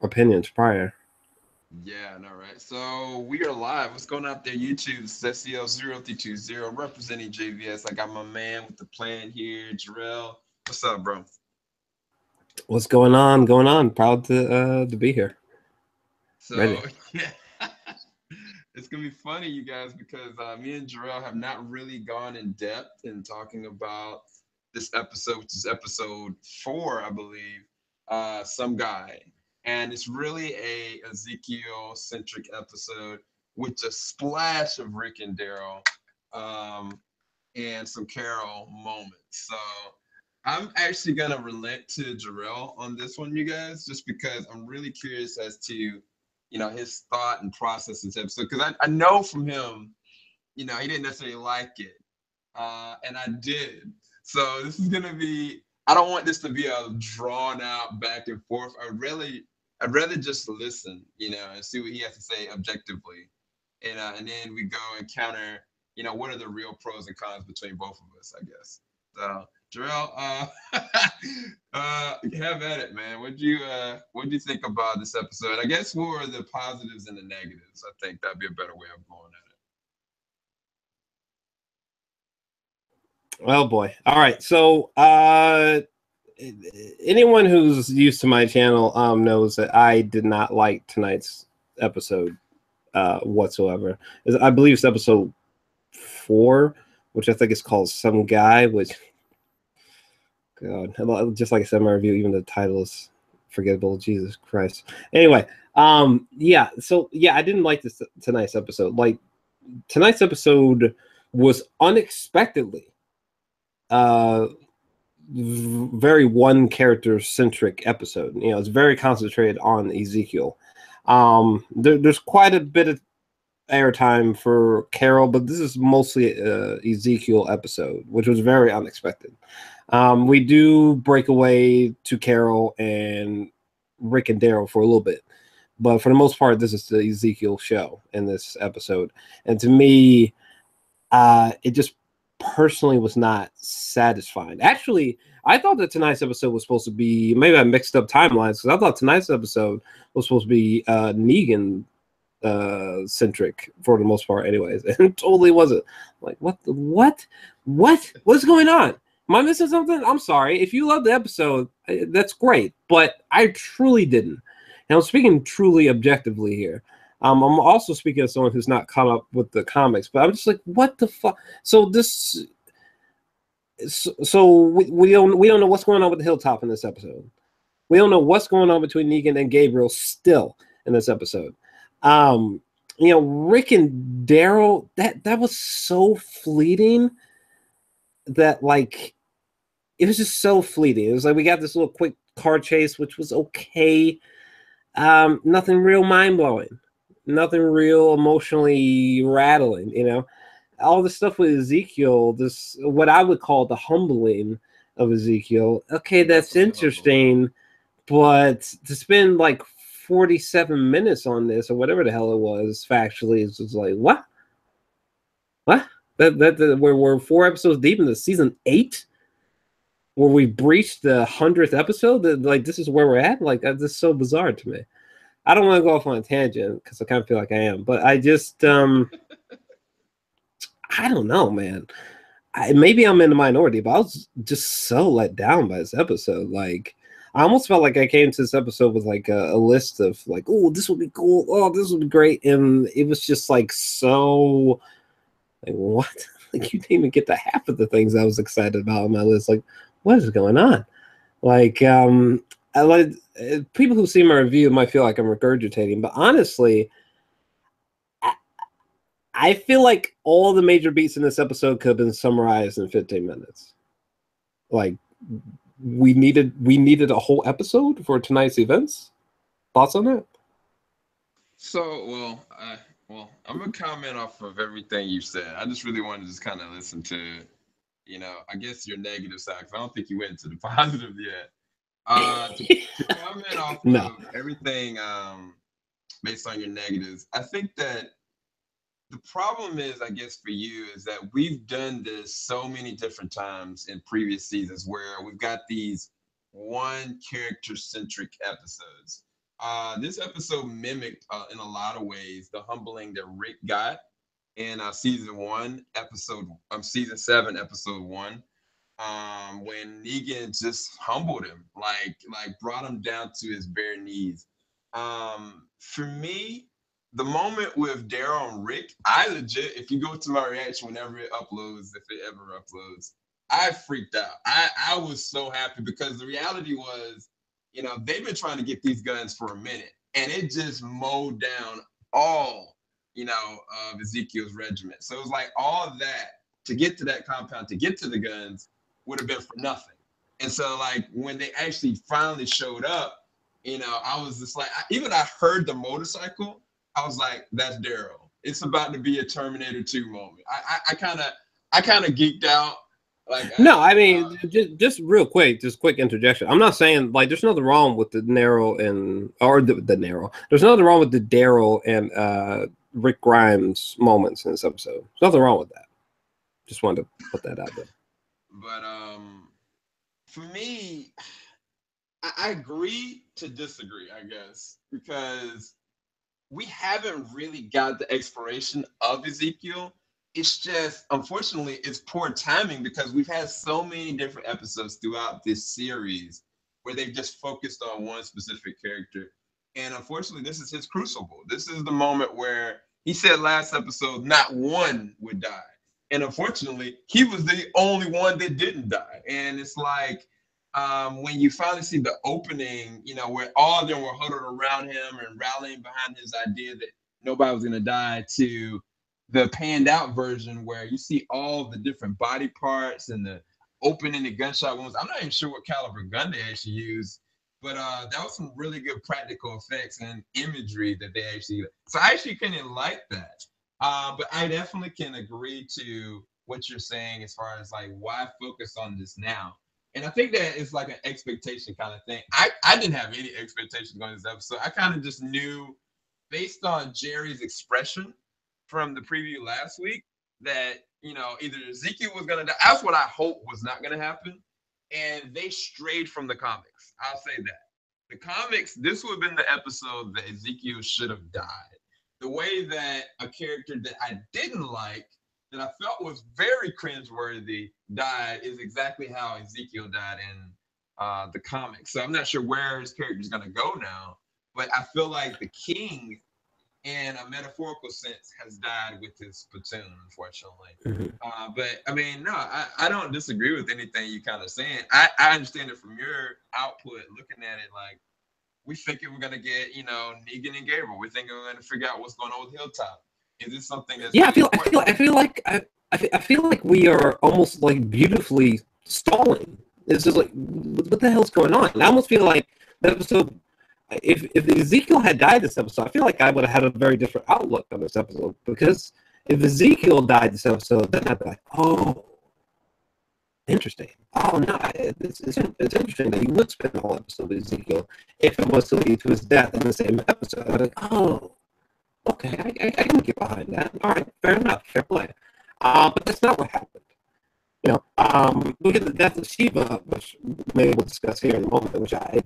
opinions prior. Yeah, I know, right? So we are live. What's going on out there? YouTube, it's SEL0320 representing JVS. I got my man with the plan here, Jarrell. What's up, bro? What's going on? Going on? Proud to be here. So Ready. yeah, it's gonna be funny, you guys, because me and Jarrell have not really gone in depth in talking about this episode, which is episode 4, I believe. Some guy, and it's really a Ezekiel centric episode with a splash of Rick and Daryl, um, and some Carol moments. So I'm actually gonna relent to Jarrell on this one, you guys, just because I'm really curious as to, his thought and process in this episode. Because I know from him, he didn't necessarily like it, and I did. So this is gonna be. I don't want this to be a drawn out back and forth. I'd rather just listen, and see what he has to say objectively, and then we go and counter. What are the real pros and cons between both of us? I guess. So, Jarrell, have at it, man. What'd you think about this episode? I guess what are the positives and the negatives? I think that'd be a better way of going at Oh boy. All right. So anyone who's used to my channel knows that I did not like tonight's episode whatsoever. I believe it's episode 4, which I think is called Some Guy, which God, just like I said in my review, even the title is forgettable. Jesus Christ. Anyway, yeah. So yeah, I didn't like this tonight's episode. Like tonight's episode was unexpectedly uh very one character centric episode. It's very concentrated on Ezekiel. There's quite a bit of airtime for Carol, but this is mostly Ezekiel episode, which was very unexpected. We do break away to Carol and Rick and Daryl for a little bit, but for the most part, this is the Ezekiel show in this episode. And to me, it just personally was not satisfying. Actually, I thought that tonight's episode was supposed to be, maybe I mixed up timelines, because I thought tonight's episode was supposed to be Negan centric for the most part anyways, and it totally wasn't. Like, what's going on? Am I missing something? I'm sorry. If you love the episode, that's great, but I truly didn't. And I'm speaking truly objectively here. I'm also speaking as someone who's not caught up with the comics, but I'm just like, what the fuck? So this, so we don't know what's going on with the Hilltop in this episode. We don't know what's going on between Negan and Gabriel still in this episode. Um, Rick and Daryl, that was so fleeting that like it was just so fleeting. It was like we got this little quick car chase, which was okay. Nothing real mind blowing, nothing real emotionally rattling. All the stuff with Ezekiel, this what I would call the humbling of Ezekiel. Okay, it. that's Definitely humbling. interesting, but to spend like 47 minutes on this or whatever the hell it was factually is just like what that we're 4 episodes deep into season 8 where we breached the 100th episode. That like this is where we're at. Like this is so bizarre to me. I don't want to go off on a tangent because I kind of feel like I am, but I just I don't know, man. Maybe I'm in the minority, but I was just so let down by this episode. Like, I almost felt like I came to this episode with like a list of like, oh, this would be cool. Oh, this would be great, and it was just like so. Like what? Like you didn't even get to half of the things I was excited about on my list. Like, what is going on? Like, I like people who see my review might feel like I'm regurgitating, but honestly, I feel like all the major beats in this episode could have been summarized in 15 minutes. Like we needed a whole episode for tonight's events. Thoughts on that? So, I'm gonna comment off of everything you said. I just really wanted to just kind of listen to, I guess your negative side, 'cause I don't think you went into the positive yet. To comment off No. of everything, based on your negatives, I think that the problem is, I guess, for you is that we've done this so many different times in previous seasons where we've got these one character centric episodes. This episode mimicked in a lot of ways the humbling that Rick got in season 7, episode 1, when Negan just humbled him, like brought him down to his bare knees. For me, the moment with Daryl and Rick, I legit, if you go to my reaction whenever it uploads, if it ever uploads, I freaked out. I was so happy because the reality was, they've been trying to get these guns for a minute, and it just mowed down all, of Ezekiel's regiment. So it was like all of that to get to that compound, to get to the guns, would have been for nothing. And so, like, when they actually finally showed up, I was just like, I heard the motorcycle, I was like, that's Daryl. It's about to be a Terminator 2 moment. I kind of geeked out. Like, no, I mean, just real quick, just quick interjection. I'm not saying like there's nothing wrong with the narrow and or the narrow. There's nothing wrong with the Daryl and Rick Grimes moments in this episode. There's nothing wrong with that. Just wanted to put that out there. But for me, I agree to disagree, I guess, because we haven't really got the exploration of Ezekiel. It's just, unfortunately, it's poor timing because we've had so many different episodes throughout this series where they've just focused on one specific character. And unfortunately, this is his crucible. This is the moment where he said last episode, not one would die. And unfortunately, he was the only one that didn't die. And it's like, when you finally see the opening, where all of them were huddled around him and rallying behind his idea that nobody was going to die, to the panned out version where you see all the different body parts and the opening the gunshot wounds. I'm not even sure what caliber gun they actually used, but that was some really good practical effects and imagery that they actually. So I actually kind of like that. But I definitely can agree to what you're saying as far as like why focus on this now. And I think that it's like an expectation kind of thing. I didn't have any expectations going this episode. I kind of just knew based on Jerry's expression from the preview last week that, either Ezekiel was going to die. That's what I hope was not going to happen. And they strayed from the comics. I'll say that. The comics, this would have been the episode that Ezekiel should have died. The way that a character that I didn't like, that I felt was very cringeworthy, died is exactly how Ezekiel died in the comics. So I'm not sure where his character is going to go now, but I feel like the king, in a metaphorical sense, has died with his platoon, unfortunately. Mm-hmm. But I mean, no, I don't disagree with anything you kind of saying. I understand it from your output, looking at it like, we thinking we're gonna get, Negan and Gabriel. We thinking we're gonna figure out what's going on with Hilltop. Is this something that's Yeah, I feel like we are almost like beautifully stalling. It's just like, what the hell's going on? I almost feel like the episode. If Ezekiel had died this episode, I feel like I would have had a very different outlook on this episode. Because if Ezekiel died this episode, then I'd be like, oh, interesting. Oh no, it's interesting that you would spend the whole episode with Ezekiel if it was to lead to his death in the same episode. I'm like, oh, okay, I can get behind that. All right, fair enough, fair play. But that's not what happened. Look at the death of Shiva, which maybe we'll discuss here in a moment, which I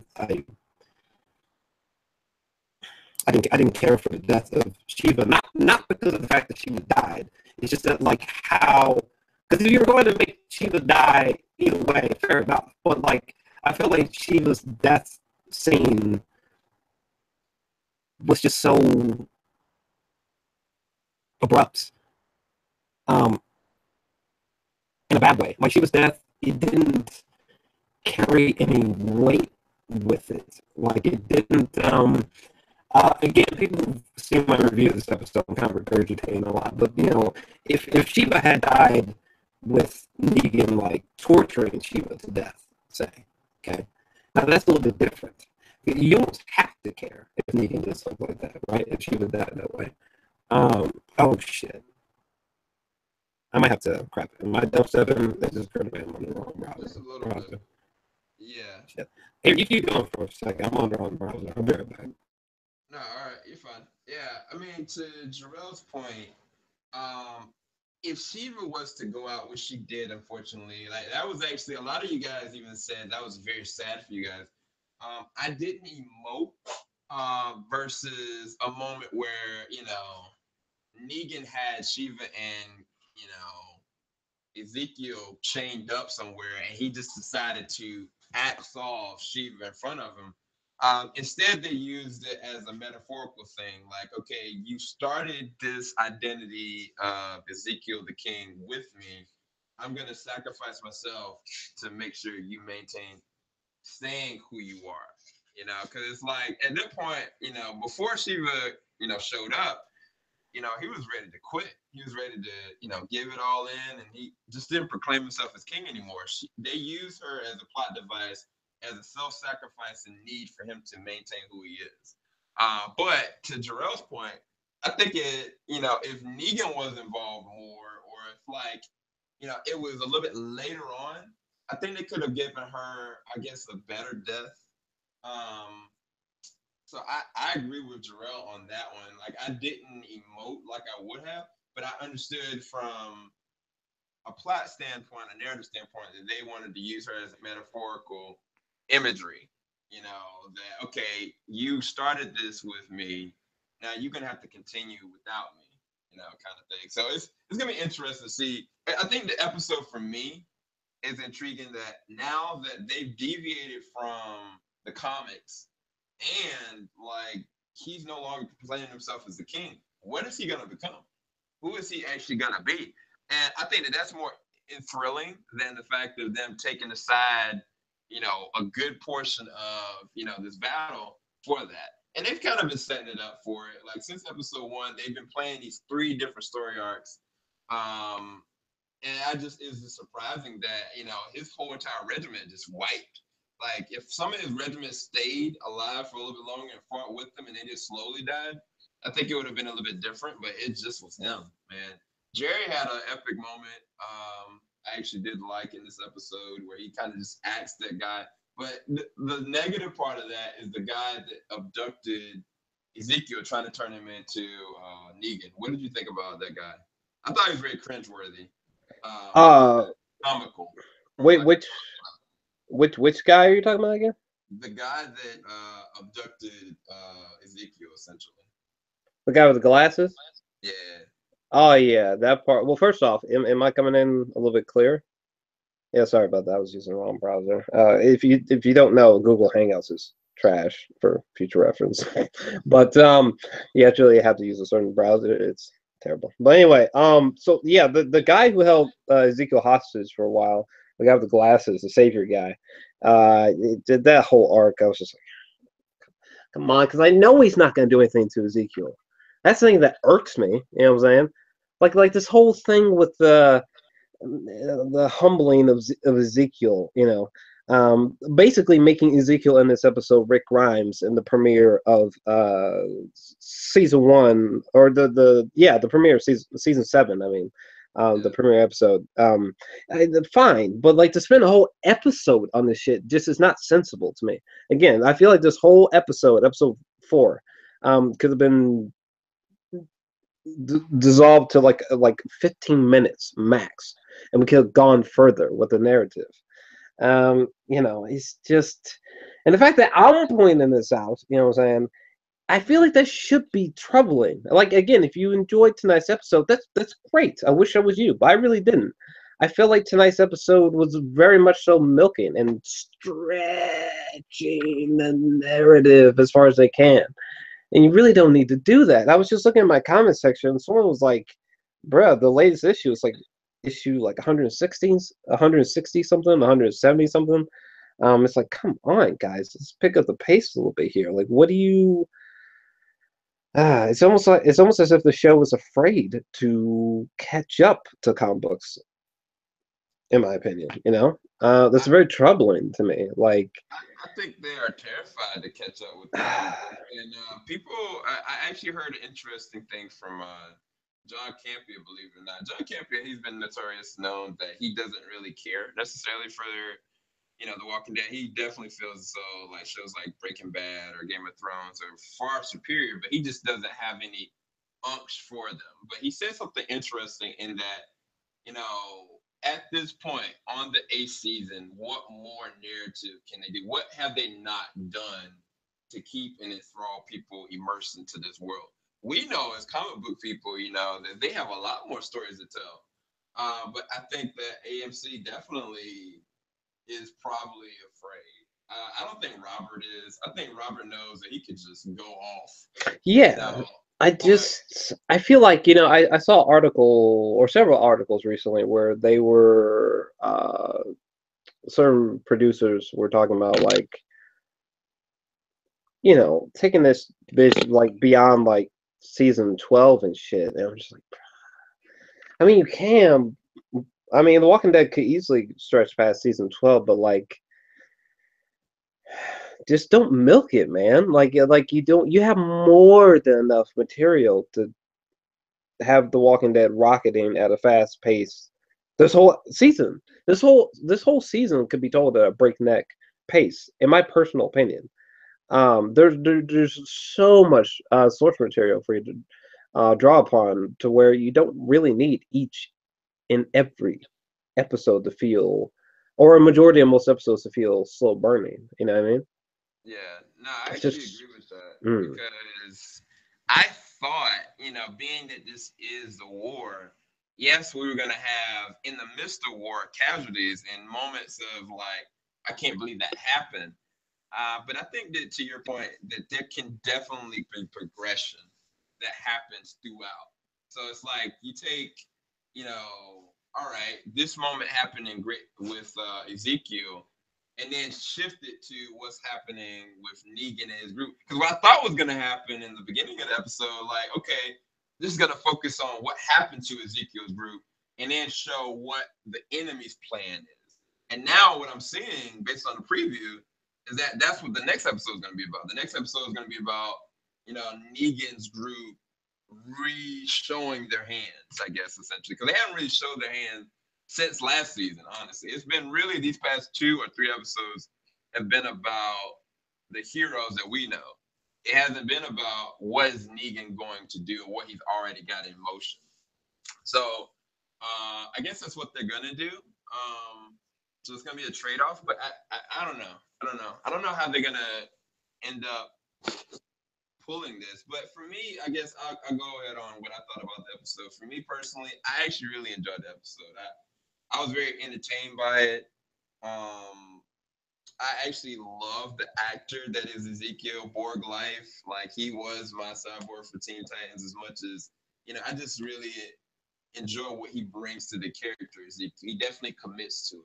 didn't care for the death of Shiva, not because of the fact that Shiva died. It's just that like how, because if you're going to make Shiva die either way, fair enough. But like I feel like Shiva's death scene was just so abrupt, in a bad way. Like Shiva's death, it didn't carry any weight with it. Like it didn't. Again, people who've seen my review of this episode, I'm kind of regurgitating a lot. But if Shiva had died with Negan like torturing Shiva to death, say, okay, now that's a little bit different. You don't have to care if Negan did something like that, right? If Shiva died that way. Oh shit. I might have to crap it. My dubstep is just occurred to me. I'm on the wrong browser. Just a little bit. Yeah. Shit. Hey, you keep going for a second. I'm on the wrong browser. I'll be right back. No, all right, you're fine. Yeah, I mean, to JOR-ELS' point, if Shiva was to go out, which she did, unfortunately, like that was actually a lot of you guys even said that was very sad for you guys. I didn't emote versus a moment where, Negan had Shiva and, Ezekiel chained up somewhere, and he just decided to axe off Shiva in front of him. Instead, they used it as a metaphorical thing, like, okay, you started this identity of Ezekiel the king with me. I'm gonna sacrifice myself to make sure you maintain staying who you are. Because it's like at that point, before Shiva, showed up, he was ready to quit. He was ready to, give it all in, and he just didn't proclaim himself as king anymore. They used her as a plot device, as a self-sacrificing need for him to maintain who he is. But to Jarrell's point, I think if Negan was involved more, or if like, it was a little bit later on, I think they could have given her, I guess, a better death. Um, so I agree with Jarrell on that one. Like I didn't emote like I would have, but I understood from a plot standpoint, a narrative standpoint, that they wanted to use her as metaphorical imagery. That okay, you started this with me, now you're gonna have to continue without me, kind of thing. So it's gonna be interesting to see. I think the episode for me is intriguing that now that they've deviated from the comics and like he's no longer playing himself as the king. What is he gonna become? Who is he actually gonna be? And I think that that's more thrilling than the fact of them taking aside, a good portion of this battle for that. And they've kind of been setting it up for it. Like since episode one, they've been playing these three different story arcs. And it's just surprising that his whole entire regiment just wiped. Like if some of his regiment stayed alive for a little bit longer and fought with them, and they just slowly died, I think it would have been a little bit different. But it just was him, man. Jerry had an epic moment. I actually did like in this episode where he kind of just axed that guy. But the negative part of that is the guy that abducted Ezekiel trying to turn him into Negan. What did you think about that guy? I thought he was very cringeworthy. Uh, Comical. wait, which guy are you talking about again? The guy that abducted Ezekiel, essentially. The guy with the glasses? Yeah. Oh yeah, that part. Well, first off, am I coming in a little bit clear? Yeah, sorry about that. I was using the wrong browser. If you don't know, Google Hangouts is trash for future reference. But you actually have to use a certain browser. It's terrible. But anyway, so yeah, the guy who held Ezekiel hostage for a while, the guy with the glasses, the savior guy, did that whole arc. I was just like, come on, because I know he's not going to do anything to Ezekiel. That's the thing that irks me. You know what I'm saying? Like this whole thing with the humbling of Ezekiel, basically making Ezekiel in this episode Rick Grimes in the premiere of season one, or the premiere of season seven. I mean, the premiere episode. Fine, but like to spend a whole episode on this shit just is not sensible to me. Again, I feel like this whole episode 4, could have been dissolved to like 15 minutes max, and we could have gone further with the narrative. It's just, and the fact that I'm pointing this out, you know what I'm saying, I feel like that should be troubling. Like again, if you enjoyed tonight's episode, that's great. I wish I was you, but I really didn't. I feel like tonight's episode was very much so milking and stretching the narrative as far as they can. And you really don't need to do that. I was just looking at my comment section, and someone was like, bruh, the latest issue is like issue like 160 something, 170 something. It's like, come on, guys, let's pick up the pace a little bit here. Like, what do you? It's almost as if the show was afraid to catch up to comic books, in my opinion. That's very troubling to me. Like, I think they are terrified to catch up with them. And people, I actually heard an interesting thing from John Campea, believe it or not. John Campea, he's been notorious, known that he doesn't really care necessarily for The Walking Dead. He definitely feels as though like shows like Breaking Bad or Game of Thrones are far superior, but he just doesn't have any unks for them. But he said something interesting in that, at this point on the 8th season, what more narrative can they do? What have they not done to keep and enthrall people immersed into this world. We know as comic book people, that they have a lot more stories to tell. But I think that AMC definitely is probably afraid. I don't think Robert is. I think Robert knows that he could just go off, you Yeah, know. But I feel like, I saw an article or several articles recently where they were certain producers were talking about like, taking this like beyond like season 12 and shit. And I'm just like, I mean, you can. I mean, The Walking Dead could easily stretch past season 12, but like, just don't milk it, man. Like you have more than enough material to have The Walking Dead rocketing at a fast pace. This whole season, this whole season could be told at a breakneck pace, in my personal opinion. There's so much source material for you to draw upon to where you don't really need each and every episode to feel, or a majority of most episodes to feel slow burning. You know what I mean? yeah, no, I It's actually just, agree with that mm, because I thought, being that this is the war, yes, we were gonna have in the midst of war casualties and moments of like, I can't believe that happened. But I think that to your point, that there can definitely be progression that happens throughout. So it's like you take, all right, this moment happened in great with Ezekiel, and then shift it to what's happening with Negan and his group. Because what I thought was gonna happen in the beginning of the episode, like, okay, this is gonna focus on what happened to Ezekiel's group, and then show what the enemy's plan is. And now what I'm seeing based on the preview is that that's what the next episode is going to be about. The next episode is going to be about Negan's group re-showing their hands, I guess, essentially, because they haven't really showed their hands since last season. Honestly, it's been really these past 2 or 3 episodes have been about the heroes that we know. It hasn't been about what is Negan going to do, what he's already got in motion. So I guess that's what they're gonna do. So it's gonna be a trade-off, but I don't know. I don't know how they're gonna end up pulling this. But for me, I guess I'll go ahead on what I thought about the episode. For me personally, I actually really enjoyed the episode. I was very entertained by it. Um, I actually love the actor that is Ezekiel Borg Life. Like he was my cyborg for Teen Titans as much as I just really enjoy what he brings to the characters. He definitely commits to it.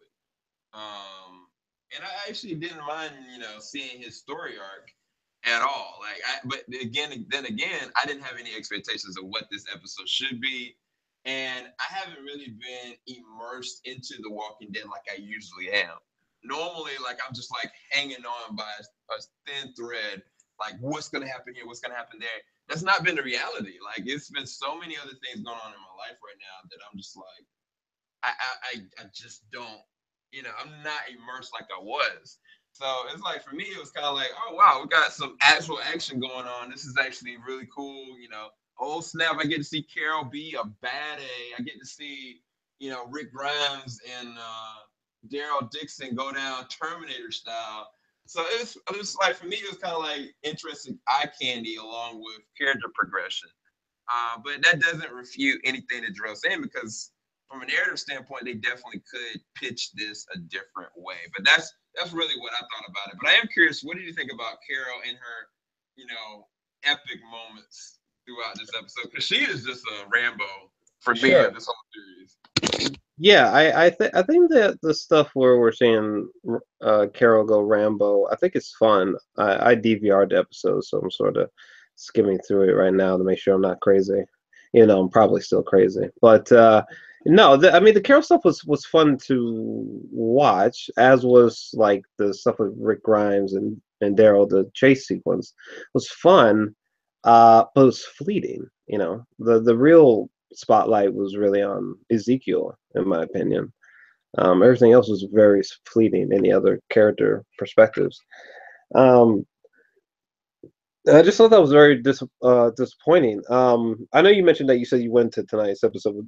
And I actually didn't mind, seeing his story arc at all. But then again, I didn't have any expectations of what this episode should be, and I haven't really been immersed into The Walking Dead like I usually am. Normally, like I'm just like hanging on by a thin thread. Like, what's gonna happen here? What's gonna happen there? That's not been the reality. Like, it's been so many other things going on in my life right now that I'm just like, I just don't, I'm not immersed like I was. So it's like for me, it was kind of like, oh wow, we got some actual action going on. This is actually really cool. Oh snap, I get to see Carol be a bad A. I get to see, Rick Grimes and Daryl Dixon go down Terminator style. So it was like for me, it was kind of like interesting eye candy along with character progression. But that doesn't refute anything that Jarrell's saying because from a narrative standpoint, they definitely could pitch this a different way. But that's really what I thought about it. But I am curious, what did you think about Carol and her, epic moments throughout this episode? Because she is just a Rambo for me sure. of this whole series. Yeah, I think that the stuff where we're seeing Carol go Rambo, I think it's fun. I DVR'd the episode, so I'm sort of skimming through it right now to make sure I'm not crazy. I'm probably still crazy, but no, I mean the Carol stuff was fun to watch, as was like the stuff with Rick Grimes and Daryl. The chase sequence was fun, but it was fleeting. The real spotlight was really on Ezekiel, in my opinion. Everything else was very fleeting. Any other character perspectives? Um, I just thought that was very disappointing. I know you mentioned that you said you went to tonight's episode with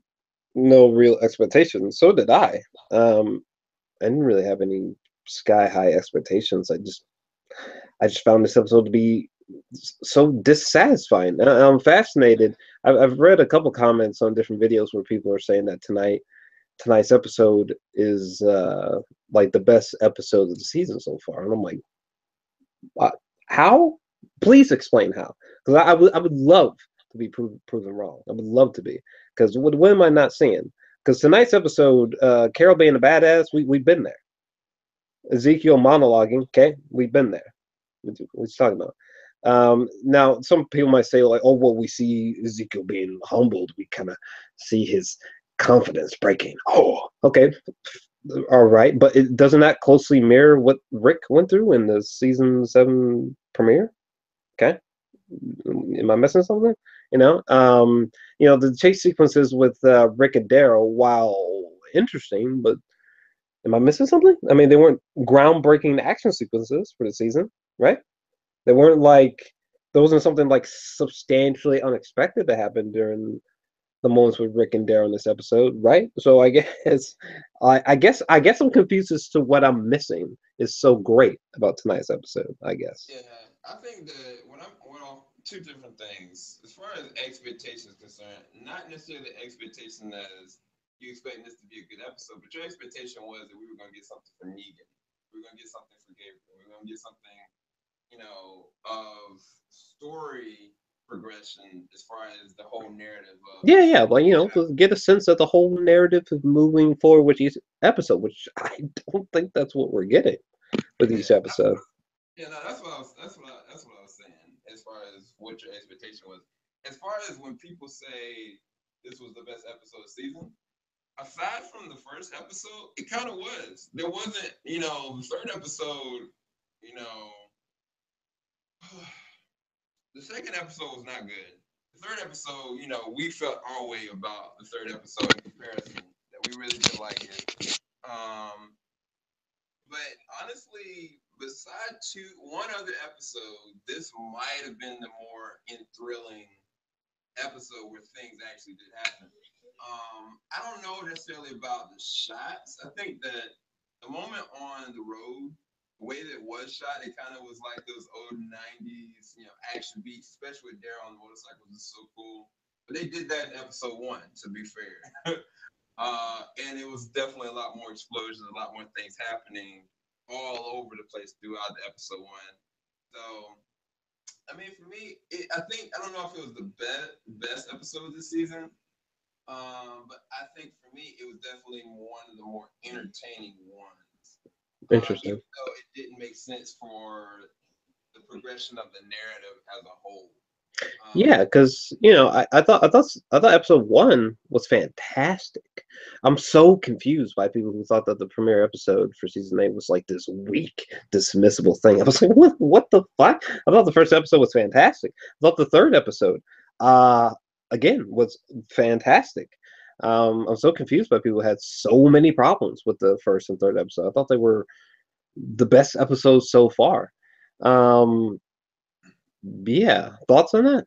no real expectations. So did I. I didn't really have any sky high expectations. I just found this episode to be so dissatisfying. I'm fascinated. I've read a couple comments on different videos where people are saying that tonight's episode is like the best episode of the season so far, and I'm like, uh, how? Please explain how, because I would love to be proven wrong. I would love to be, because what am I not seeing? Because tonight's episode, Carol being a badass, we've been there. Ezekiel monologuing, okay, we've been there. What you talking about? Now, some people might say, like, oh, well, we see Ezekiel being humbled. We kind of see his confidence breaking. Oh, okay, all right. But doesn't that closely mirror what Rick went through in the season 7 premiere? Okay, am I missing something? The chase sequences with Rick and Daryl, while interesting, but am I missing something? I mean, they weren't groundbreaking action sequences for the season, right? They weren't like there wasn't something like substantially unexpected to happen during the moments with Rick and Daryl in this episode, right? So I guess I'm confused as to what I'm missing is so great about tonight's episode. I guess. Yeah, I think that two different things. As far as expectations concerned, not necessarily the expectation as you expecting this to be a good episode, but your expectation was that we were going to get something for Negan, we were going to get something for Gabriel, we were going to get something, of story progression as far as the whole narrative of Yeah, the yeah, show. like to get a sense of the whole narrative of moving forward with each episode, which I don't think that's what we're getting with each Yeah, episode. yeah, no, that's what I was saying. As far as what your expectation was, as far as when people say this was the best episode of the season, aside from the first episode, it kind of was. There wasn't, the third episode, you know, the second episode was not good. The third episode, we felt our way about the third episode in comparison that we really did like it. But honestly, besides one other episode, this might have been the more thrilling episode where things actually did happen. I don't know necessarily about the shots. I think that the moment on the road, the way that it was shot, it kind of was like those old '90s, action beats, especially with Daryl on the motorcycle, was so cool. But they did that in episode 1, to be fair. And it was definitely a lot more explosions, a lot more things happening all over the place throughout the episode 1. So I mean, for me, I don't know if it was the best episode of this season, but I think for me, it was definitely one of the more entertaining ones. Even Interesting. though it didn't make sense for the progression of the narrative as a whole. Yeah, because I thought episode 1 was fantastic. I'm so confused by people who thought that the premiere episode for season 8 was like this weak, dismissible thing. I was like, what the fuck? I thought the first episode was fantastic. I thought the third episode, uh, again, was fantastic. I'm so confused by people who had so many problems with the first and third episode. I thought they were the best episodes so far. Um, yeah, thoughts on that?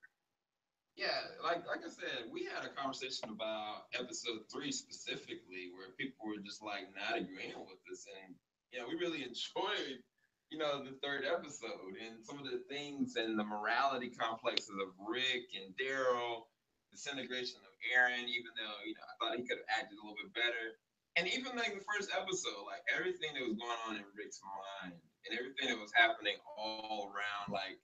Yeah, like I said, we had a conversation about episode 3 specifically, where people were just like not agreeing with us, and we really enjoyed the third episode and some of the things and the morality complexes of Rick and Daryl, the disintegration of Aaron. Even though I thought he could have acted a little bit better, and even like the first episode, like everything that was going on in Rick's mind and everything that was happening all around, like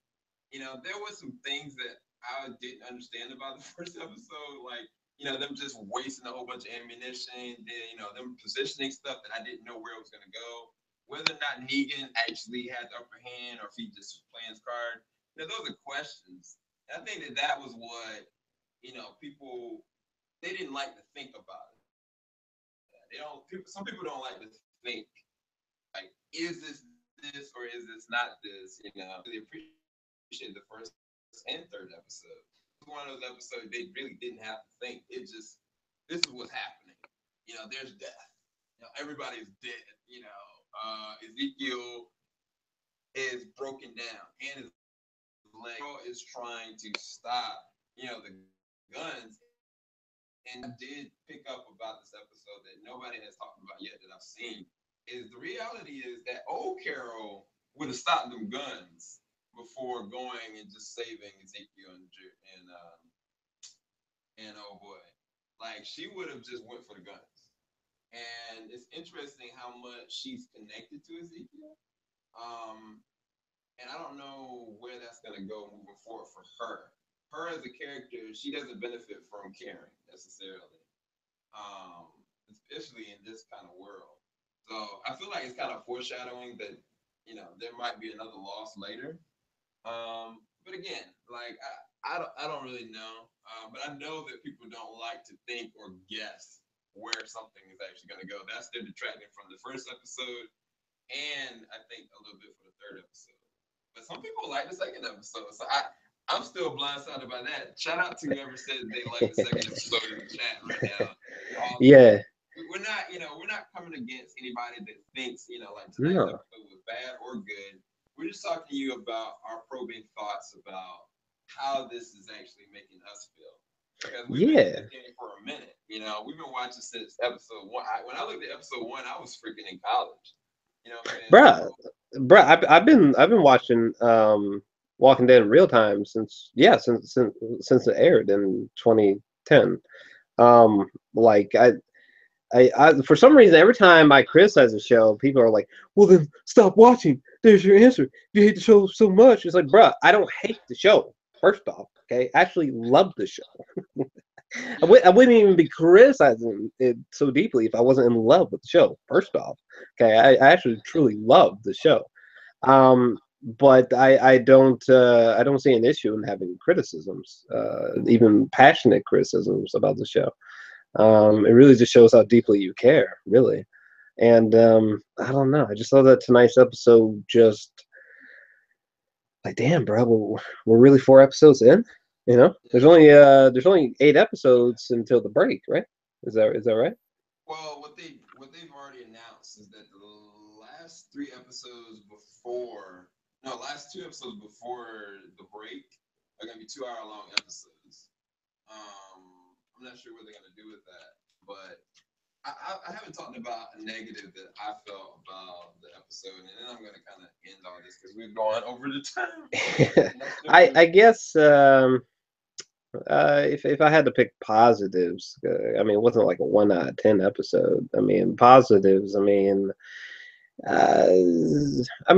there was some things that I didn't understand about the first episode, like them just wasting a whole bunch of ammunition, then them positioning stuff that I didn't know where it was gonna go. Whether or not Negan actually had the upper hand or if he just was playing his card, those are questions. And I think that was what people they didn't like to think about it. They don't. Some people don't like to think like, is this or is this not this? Really appreciate the first and third episode. It was one of those episodes they really didn't have to think. It just this is what's happening. There's death. Everybody's dead. Ezekiel is broken down and his leg is trying to stop. The guns. And I did pick up about this episode that nobody has talked about yet that I've seen is the reality is that old Carol would have stopped them guns before going and just saving Ezekiel and oh boy, like she would have just went for the guns. And it's interesting how much she's connected to Ezekiel. Um, and I don't know where that's gonna go moving forward for her. Her as a character, she doesn't benefit from caring necessarily, um, especially in this kind of world. So I feel like it's kind of foreshadowing that there might be another loss later. But again, like I don't really know. But I know that people don't like to think or guess where something is actually going to go. That's their detracting from the first episode, and I think a little bit for the third episode. But some people like the second episode, so I'm still blindsided by that. Shout out to whoever said they like the second episode in the chat right now. Yeah. We're not, we're not coming against anybody that thinks, like tonight's No. episode was bad or good. We're just talking to you about our probing thoughts about how this is actually making us feel. Because we've been in Yeah. this game for a minute. We've been watching since episode one. When I looked at episode one, I was freaking in college. You know what I'm saying? Bruh, I've been watching Walking Dead in real time since it aired in 2010. Like I for some reason every time I criticize a show, people are like, "Well, then stop watching. There's your answer. You hate the show so much." It's like, bruh, I don't hate the show. First off, okay, I actually love the show. I wouldn't even be criticizing it so deeply if I wasn't in love with the show. First off, okay, I actually truly love the show. But I don't see an issue in having criticisms, even passionate criticisms about the show. It really just shows how deeply you care, really. And I don't know. I just thought that tonight's episode just like, damn, bro, we're really 4 episodes in. There's only 8 episodes until the break, right? Is that right? Well, what they've already announced is that the last 3 episodes before, no, last 2 episodes before the break are gonna be 2 hour long episodes. I'm not sure what they're gonna do with that, but I haven't talked about a negative that I felt about the episode, and then I'm gonna kind of end all this because we've gone over the time. I guess if I had to pick positives, I mean, it wasn't like a 1 out of 10 episode. I mean, positives. Uh,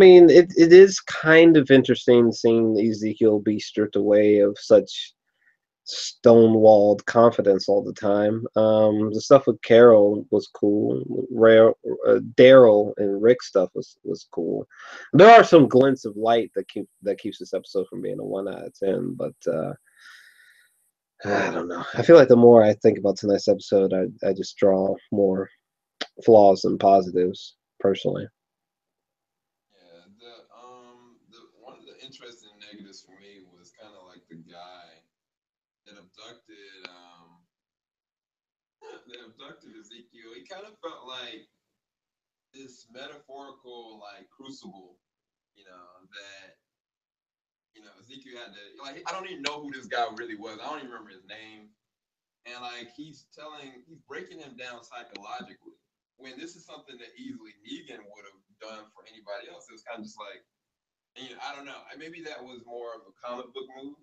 it is kind of interesting seeing Ezekiel be stripped away of such stonewalled confidence all the time. The stuff with Carol was cool. Daryl and Rick stuff was cool. There are some glints of light that keeps this episode from being a 1 out of 10, but I don't know. I feel like the more I think about tonight's episode, I just draw more flaws than positives personally. Yeah, the one of the interesting negatives for me was kind of like the guy that abducted that abducted Ezekiel. He kind of felt like this metaphorical like crucible, that Ezekiel had to, like, I don't even know who this guy really was. I don't even remember his name. And like he's breaking him down psychologically. When this is something that easily Negan would have done for anybody else. It was kind of just like, I don't know. Maybe that was more of a comic book move.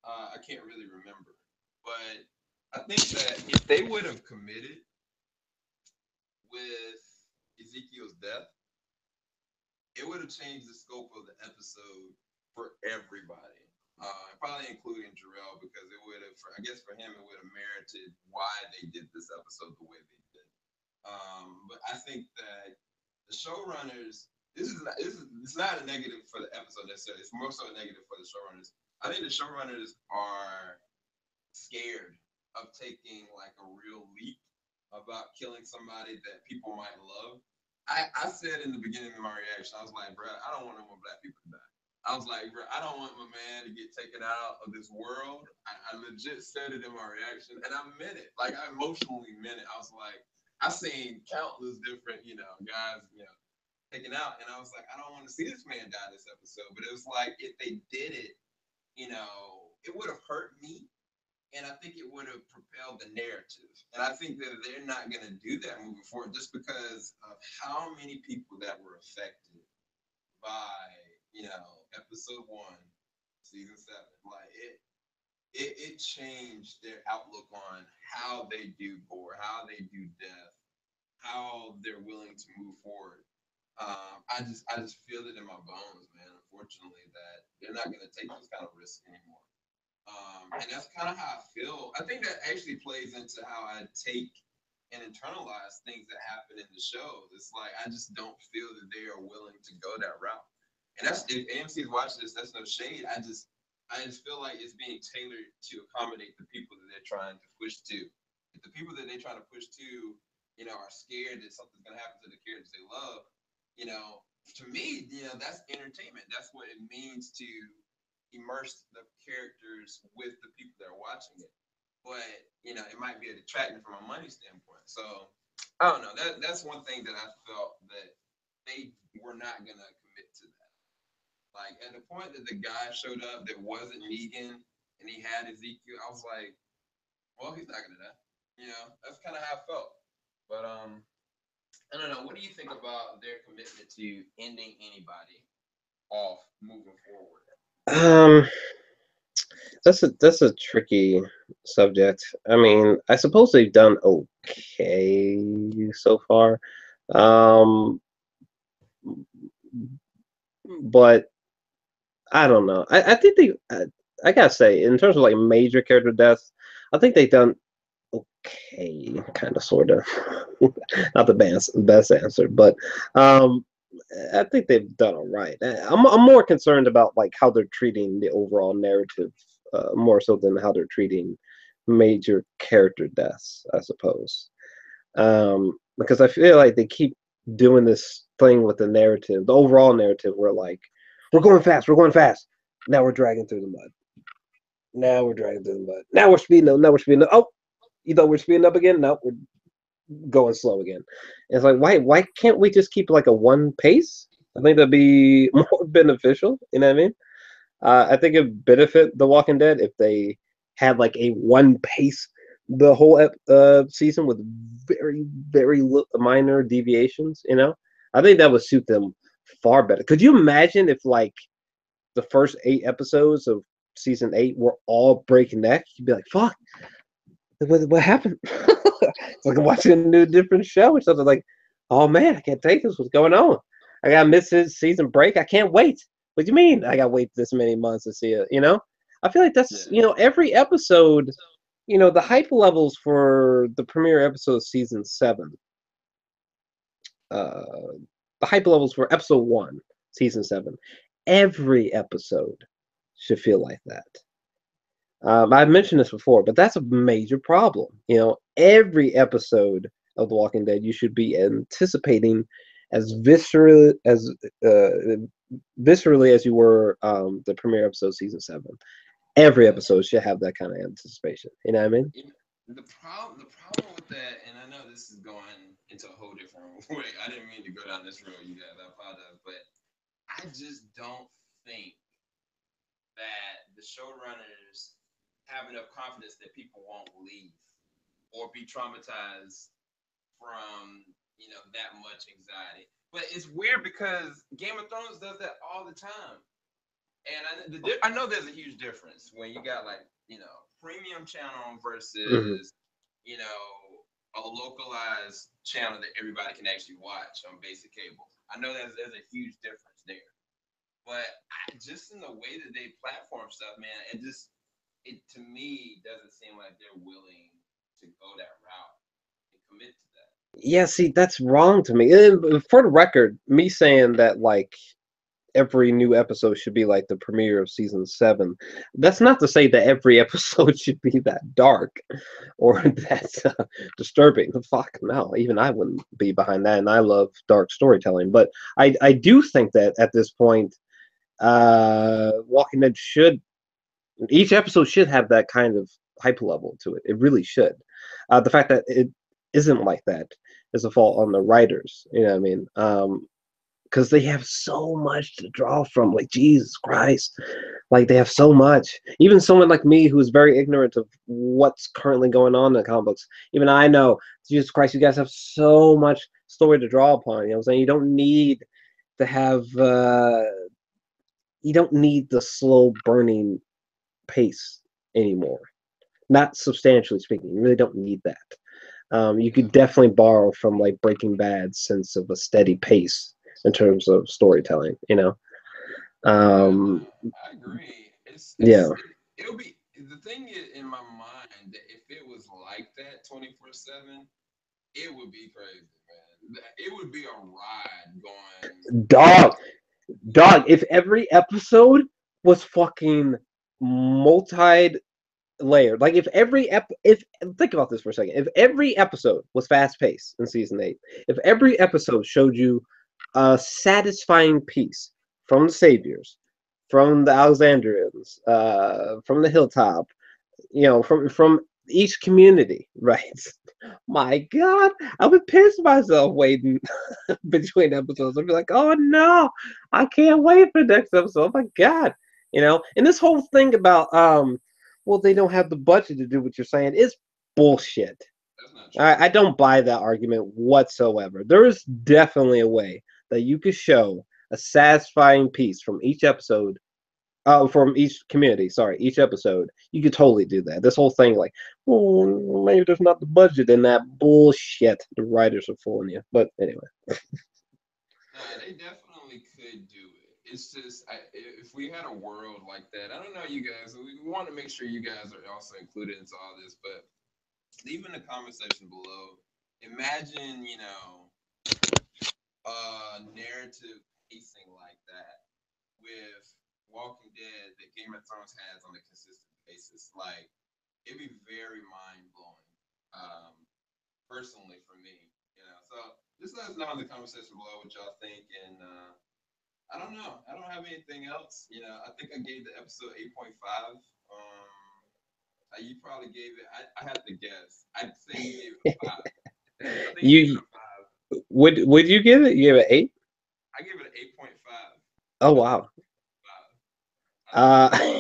I can't really remember. But I think that if they would have committed with Ezekiel's death, it would have changed the scope of the episode for everybody. Probably including Jarrell, because it would have, I guess for him, it would have merited why they did this episode the way they did. But I think that the showrunners, it's not a negative for the episode necessarily. It's more so a negative for the showrunners. I think the showrunners are scared of taking like a real leap about killing somebody that people might love. I said in the beginning of my reaction, I was like, bro, I don't want no more black people to die. I was like, bro, I don't want my man to get taken out of this world. I legit said it in my reaction, and I meant it. Like, I emotionally meant it. I was like, I seen countless different, guys, taken out, and I was like, I don't want to see this man die this episode. But it was like, if they did it, it would have hurt me, and I think it would have propelled the narrative. And I think that they're not going to do that moving forward just because of how many people that were affected by, episode 1, season 7. Like it changed their outlook on how they do gore, how they do death, how they're willing to move forward. I just feel it in my bones, man. Unfortunately, that they're not going to take those kind of risks anymore. And that's kind of how I feel. I think that actually plays into how I take and internalize things that happen in the show. It's like I just don't feel that they are willing to go that route. And that's if AMC's watching this, that's no shade. I just feel like it's being tailored to accommodate the people that they're trying to push to. If the people that they're trying to push to, are scared that something's gonna happen to the characters they love, you know, to me, that's entertainment. That's what it means to immerse the characters with the people that are watching it. But it might be a detractor from a money standpoint. So I don't know. That's one thing that I felt that they were not gonna commit to that. Like at the point that the guy showed up that wasn't Negan and he had Ezekiel, I was like, well, he's not gonna die. That's kind of how I felt. But I don't know. What do you think about their commitment to ending anybody off moving forward? Um, that's a tricky subject. I mean, I suppose they've done okay so far. Um, but I don't know. I think I gotta say, in terms of like major character deaths, I think they've done okay, kind of, sort of. Not the best answer, but um, I think they've done all right. I'm more concerned about like how they're treating the overall narrative, more so than how they're treating major character deaths, I suppose. Because I feel like they keep doing this thing with the narrative, the overall narrative, where like we're going fast, we're going fast. Now we're dragging through the mud. Now we're dragging through the mud. Now we're speeding up. Now we're speeding up. Oh, you thought we're speeding up again? No, we're going slow again. And it's like, why can't we just keep like a one pace? I think that'd be more beneficial. You know what I mean? I think it'd benefit The Walking Dead if they had like a one pace the whole season with very minor deviations. I think that would suit them far better. Could you imagine if like the first 8 episodes of season 8 were all breakneck? You'd be like, fuck, what happened? It's like watching a new different show or something. Like, oh man, I can't take this. What's going on? I gotta miss his season break. I can't wait. What do you mean? I gotta wait this many months to see it? I feel like that's Yeah. every episode. The hype levels for the premiere episode of season 7. Uh, the hype levels for episode 1, season 7. Every episode should feel like that. I've mentioned this before, but that's a major problem. Every episode of The Walking Dead, you should be anticipating as uh, viscerally as you were the premiere episode, season 7. Every episode should have that kind of anticipation. You know what I mean? The problem with that, and I know this is going into a whole different way. I didn't mean to go down this road, you guys. I apologize, but I just don't think that the showrunners have enough confidence that people won't leave or be traumatized from that much anxiety. But it's weird because Game of Thrones does that all the time, and I know there's a huge difference when you got like premium channel Mm-hmm. versus a localized channel that everybody can actually watch on basic cable. I know there's a huge difference there, but just in the way that they platform stuff, man, it to me doesn't seem like they're willing to go that route and commit to that. Yeah, see, that's wrong to me. And for the record, me saying that like every new episode should be like the premiere of season 7. That's not to say that every episode should be that dark or that disturbing. Fuck no, even I wouldn't be behind that, and I love dark storytelling. But I do think that at this point, Walking Dead should each episode should have that kind of hype level to it. It really should. The fact that it isn't like that is a fault on the writers. You know what I mean? Because they have so much to draw from. Like, Jesus Christ, like they have so much. Even someone like me who is very ignorant of what's currently going on in the comic books, even I know, Jesus Christ, you guys have so much story to draw upon. You know what I'm saying? You don't need to have you don't need the slow burning pace anymore. Not substantially speaking, you really don't need that. You could definitely borrow from like Breaking Bad's sense of a steady pace in terms of storytelling. Yeah, Um, I agree. yeah, It'll be the thing is in my mind that if it was like that 24/7, it would be crazy, man. It would be a ride going. dog, dog. If every episode was fucking multi layered. Like if think about this for a second. If every episode was fast paced in season 8, if every episode showed you a satisfying piece from the Saviors, from the Alexandrians, from the Hilltop, from each community, right? My God, I would piss myself waiting between episodes. I'd be like, oh no, I can't wait for the next episode. Oh my God, And this whole thing about well, they don't have the budget to do what you're saying is bullshit. That's not true. I don't buy that argument whatsoever. There is definitely a way that you could show a satisfying piece from each episode, from each community, sorry, each episode. You could totally do that. This whole thing, like, well, maybe there's not the budget in that bullshit. The writers are fooling you. But anyway. Nah, they definitely could do it. It's just if we had a world like that, I don't know, you guys. We want to make sure you guys are also included into all this, but leave in the comment section below. Imagine, narrative pacing like that with Walking Dead that Game of Thrones has on a consistent basis. Like, it'd be very mind blowing, personally for me. So just let us know in the comment section below what y'all think, and I don't know. I don't have anything else. I think I gave the episode 8.5. You probably gave it. I have to guess. I'd say you gave it a five. I think you gave it You a five. would you give it? You give it 8? I gave it an 8.5. Oh wow. Five. I don't know.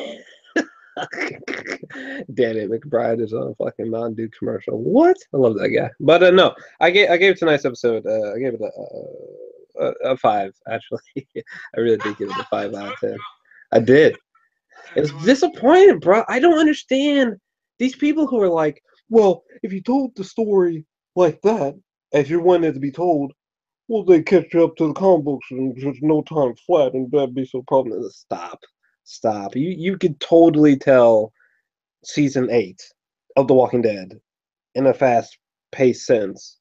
Uh Danny McBride is on a fucking Mountain Dew commercial. What? I love that guy. But no, I gave tonight's episode. I gave it a 5. Actually, I really did give it a 5 out of 10. I did. I It had was no idea. disappointing, bro. I don't understand these people who are like, well, if you told the story like that, as you wanted it to be told, well, they catch up to the comic books in just no time flat, and that'd be so problem. Stop, stop. You could totally tell season 8 of The Walking Dead in a fast paced sense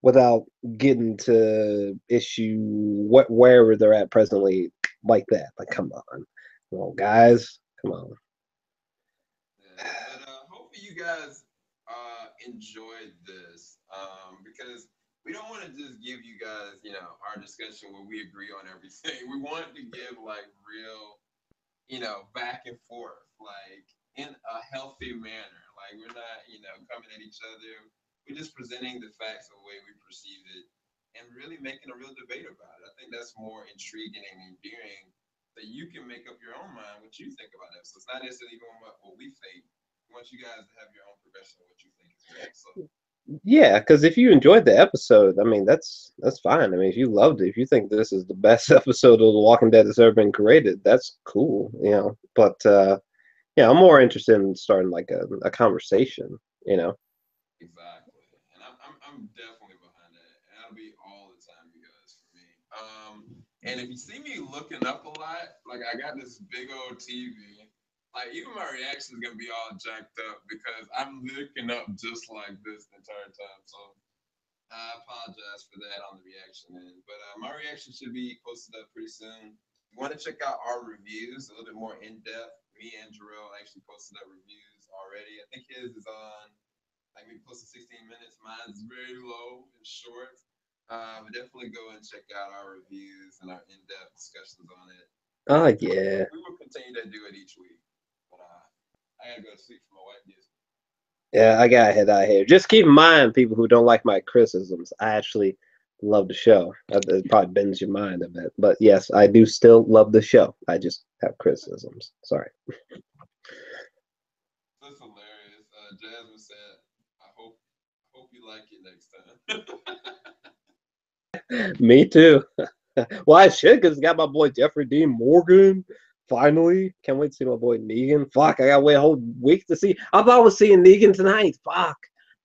without getting to issue wherever they're at presently like that. Like, come on, guys, come on. Yeah, but hopefully you guys enjoyed this, because we don't want to just give you guys, our discussion where we agree on everything. We want to give like real, back and forth, like in a healthy manner. Like we're not, coming at each other. We're just presenting the facts the way we perceive it and really making a real debate about it. I think that's more intriguing and endearing that you can make up your own mind what you think about it. So it's not necessarily going about what we think. We want you guys to have your own progression of what you think as well. So Yeah, because if you enjoyed the episode, I mean, that's fine. I mean, if you loved it, if you think this is the best episode of The Walking Dead that's ever been created, that's cool. But yeah, I'm more interested in starting like a conversation. You know. exactly, and I'm definitely behind that, and that'll be all the time, you guys, for me. And if you see me looking up a lot, like I got this big old TV. Like even my reaction is gonna be all jacked up because I'm looking up just like this the entire time. So I apologize for that on the reaction end, but my reaction should be posted up pretty soon. If you want to check out our reviews a little bit more in depth, me and Jarrell actually posted up reviews already. I think his is on like maybe close to 16 minutes. Mine's very low and short. But definitely go and check out our reviews and our in-depth discussions on it. Oh yeah. We will continue to do it each week. But I gotta go to sleep for my wife gets. Yeah, I got to head out here. Just keep in mind, people who don't like my criticisms, I actually love the show. It probably bends your mind a bit, but yes, I do still love the show. I just have criticisms. Sorry. That's hilarious. Jasmine said, I hope you like it next time." Me too. Well, I should, because it's got my boy Jeffrey Dean Morgan. Finally, can't wait to see my boy Negan. Fuck, I gotta wait a whole week to see. I thought I was seeing Negan tonight. Fuck,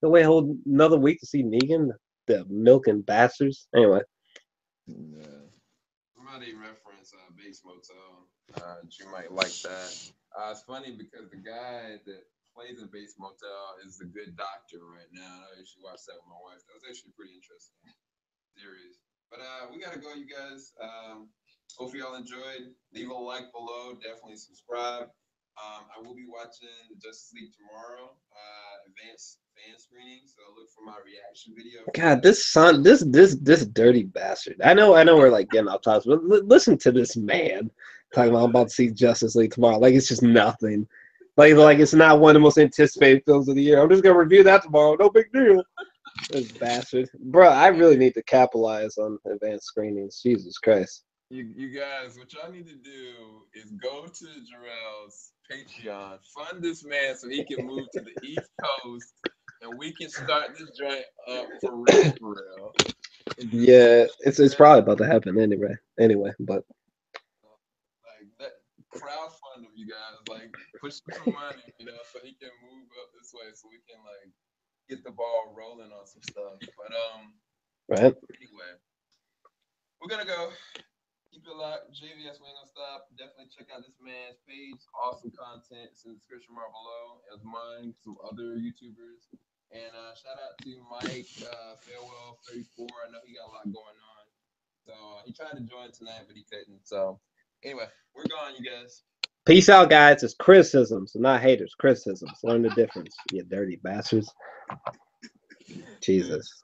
to wait a whole another week to see Negan. The milking bastards. Anyway. Yeah. Somebody reference Bates Motel. You might like that. It's funny because the guy that plays in Bates Motel is the good doctor right now. I actually watched that with my wife. That was actually pretty interesting series. But we gotta go, you guys. Hope y'all enjoyed. Leave a like below. Definitely subscribe. I will be watching the Justice League tomorrow, advanced fan screening. So look for my reaction video. God, this dirty bastard. I know we're like getting off topic, but listen to this man talking about I'm about to see Justice League tomorrow. Like it's just nothing. Like it's not one of the most anticipated films of the year. I'm just gonna review that tomorrow. No big deal. This bastard, bro. I really need to capitalize on advanced screenings. Jesus Christ. You guys, what y'all need to do is go to JOR-ELS Patreon, fund this man so he can move to the East Coast, and we can start this joint up for real. Yeah, it's probably about to happen anyway. But like that crowdfund him, you guys. Like push some money, so he can move up this way, so we can like get the ball rolling on some stuff. But right. Anyway, we're gonna go. Keep it locked. JVS, we ain't gonna stop. Definitely check out this man's page. Awesome content. It's in the description bar below. As mine, some other YouTubers. And shout out to Mike Farewell34. I know he got a lot going on. So he tried to join tonight, but he couldn't. So anyway, we're gone, you guys. Peace out, guys. It's criticisms, not haters. Criticisms. Learn the difference, you dirty bastards. Jesus.